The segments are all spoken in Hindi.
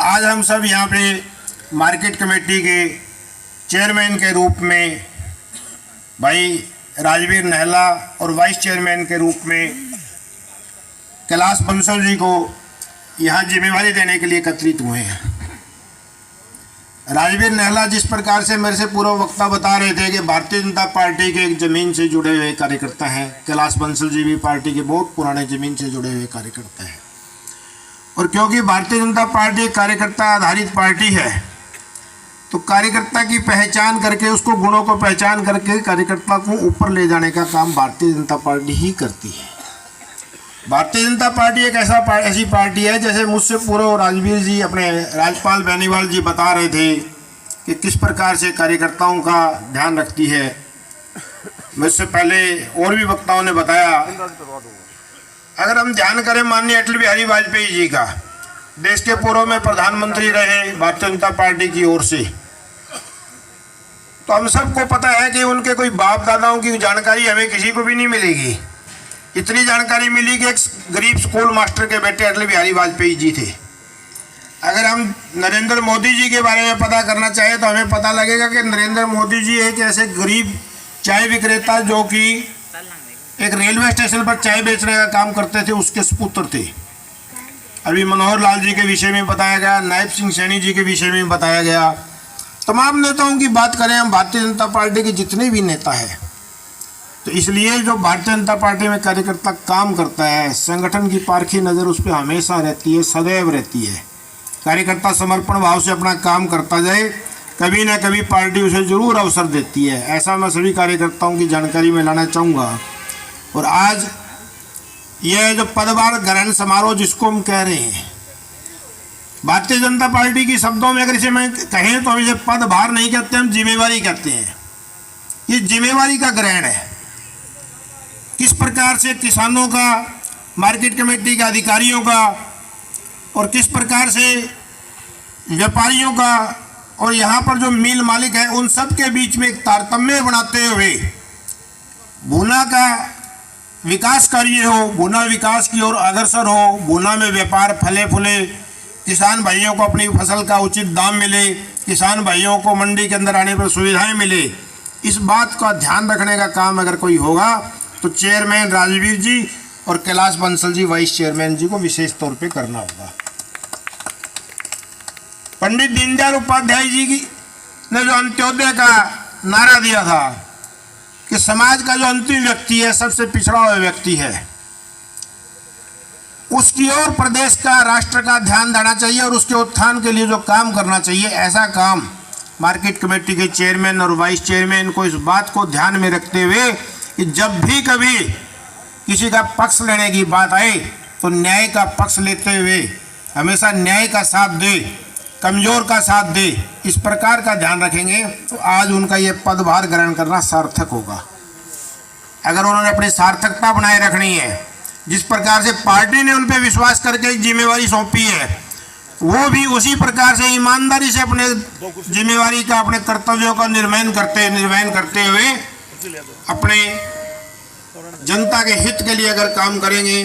आज हम सब यहाँ पे मार्केट कमेटी के चेयरमैन के रूप में भाई राजवीर नेहला और वाइस चेयरमैन के रूप में कैलाश बंसल जी को यहाँ जिम्मेवारी देने के लिए एकत्रित हुए हैं। राजवीर नेहला जिस प्रकार से मेरे से पूर्व वक्ता बता रहे थे कि भारतीय जनता पार्टी के एक ज़मीन से जुड़े हुए कार्यकर्ता हैं, कैलाश बंसल जी भी पार्टी के बहुत पुराने ज़मीन से जुड़े हुए कार्यकर्ता हैं। और क्योंकि भारतीय जनता पार्टी कार्यकर्ता आधारित पार्टी है, तो कार्यकर्ता की पहचान करके, उसको गुणों को पहचान करके कार्यकर्ता को ऊपर ले जाने का काम भारतीय जनता पार्टी ही करती है। भारतीय जनता पार्टी एक ऐसी पार्टी है, जैसे मुझसे पूर्व राजवीर जी, अपने राजपाल बेनीवाल जी बता रहे थे कि किस प्रकार से कार्यकर्ताओं का ध्यान रखती है। मुझसे पहले और भी वक्ताओं ने बताया। अगर हम ध्यान करें माननीय अटल बिहारी वाजपेयी जी का, देश के पूर्व में प्रधानमंत्री रहे भारतीय जनता पार्टी की ओर से, तो हम सबको पता है कि उनके कोई बाप दादाओं की जानकारी हमें किसी को भी नहीं मिलेगी। इतनी जानकारी मिली कि एक गरीब स्कूल मास्टर के बेटे अटल बिहारी वाजपेयी जी थे। अगर हम नरेंद्र मोदी जी के बारे में पता करना चाहें तो हमें पता लगेगा कि नरेंद्र मोदी जी एक ऐसे गरीब चाय विक्रेता जो कि एक रेलवे स्टेशन पर चाय बेचने का काम करते थे, उसके सुपुत्र थे। अभी मनोहर लाल जी के विषय में बताया गया, नायब सिंह सैनी जी के विषय में बताया गया। तमाम नेताओं की बात करें हम, भारतीय जनता पार्टी के जितने भी नेता हैं, तो इसलिए जो भारतीय जनता पार्टी में कार्यकर्ता काम करता है, संगठन की पारखी नज़र उस पर हमेशा रहती है, सदैव रहती है। कार्यकर्ता समर्पण भाव से अपना काम करता जाए, कभी ना कभी पार्टी उसे जरूर अवसर देती है। ऐसा मैं सभी कार्यकर्ताओं की जानकारी में लाना चाहूँगा। और आज यह जो पदभार ग्रहण समारोह जिसको हम कह रहे हैं, भारतीय जनता पार्टी की शब्दों में अगर इसे मैं कहें तो हम इसे पदभार नहीं कहते, हम जिम्मेवारी कहते हैं। ये जिम्मेवारी का ग्रहण है। किस प्रकार से किसानों का, मार्केट कमेटी के अधिकारियों का, और किस प्रकार से व्यापारियों का, और यहाँ पर जो मिल मालिक है, उन सब के बीच में एक तारतम्य बनाते हुए भूना का विकास कार्य हो, भूना विकास की ओर अग्रसर हो, भूना में व्यापार फले फूले, किसान भाइयों को अपनी फसल का उचित दाम मिले, किसान भाइयों को मंडी के अंदर आने पर सुविधाएं मिले, इस बात का ध्यान रखने का काम अगर कोई होगा तो चेयरमैन राजवीर जी और कैलाश बंसल जी वाइस चेयरमैन जी को विशेष तौर पे करना होगा। पंडित दीनदयाल उपाध्याय जी ने जो अंत्योदय का नारा दिया था कि समाज का जो अंतिम व्यक्ति है, सबसे पिछड़ा हुआ व्यक्ति है, उसकी ओर प्रदेश का, राष्ट्र का ध्यान देना चाहिए और उसके उत्थान के लिए जो काम करना चाहिए, ऐसा काम मार्केट कमेटी के चेयरमैन और वाइस चेयरमैन को इस बात को ध्यान में रखते हुए कि जब भी कभी किसी का पक्ष लेने की बात आए तो न्याय का पक्ष लेते हुए हमेशा न्याय का साथ दे, कमज़ोर का साथ दे, इस प्रकार का ध्यान रखेंगे तो आज उनका ये पदभार ग्रहण करना सार्थक होगा। अगर उन्होंने अपनी सार्थकता बनाए रखनी है, जिस प्रकार से पार्टी ने उन पर विश्वास करके जिम्मेवारी सौंपी है, वो भी उसी प्रकार से ईमानदारी से अपने जिम्मेवारी का, अपने कर्तव्यों का निर्वहन करते हुए अपने जनता के हित के लिए अगर काम करेंगे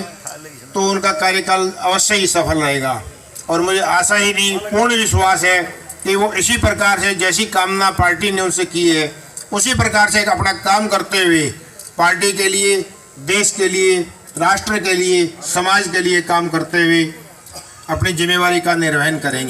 तो उनका कार्यकाल अवश्य ही सफल रहेगा। और मुझे आशा ही नहीं, पूर्ण विश्वास है कि वो इसी प्रकार से, जैसी कामना पार्टी ने उनसे की है, उसी प्रकार से अपना काम करते हुए पार्टी के लिए, देश के लिए, राष्ट्र के लिए, समाज के लिए काम करते हुए अपनी जिम्मेवारी का निर्वहन करेंगे।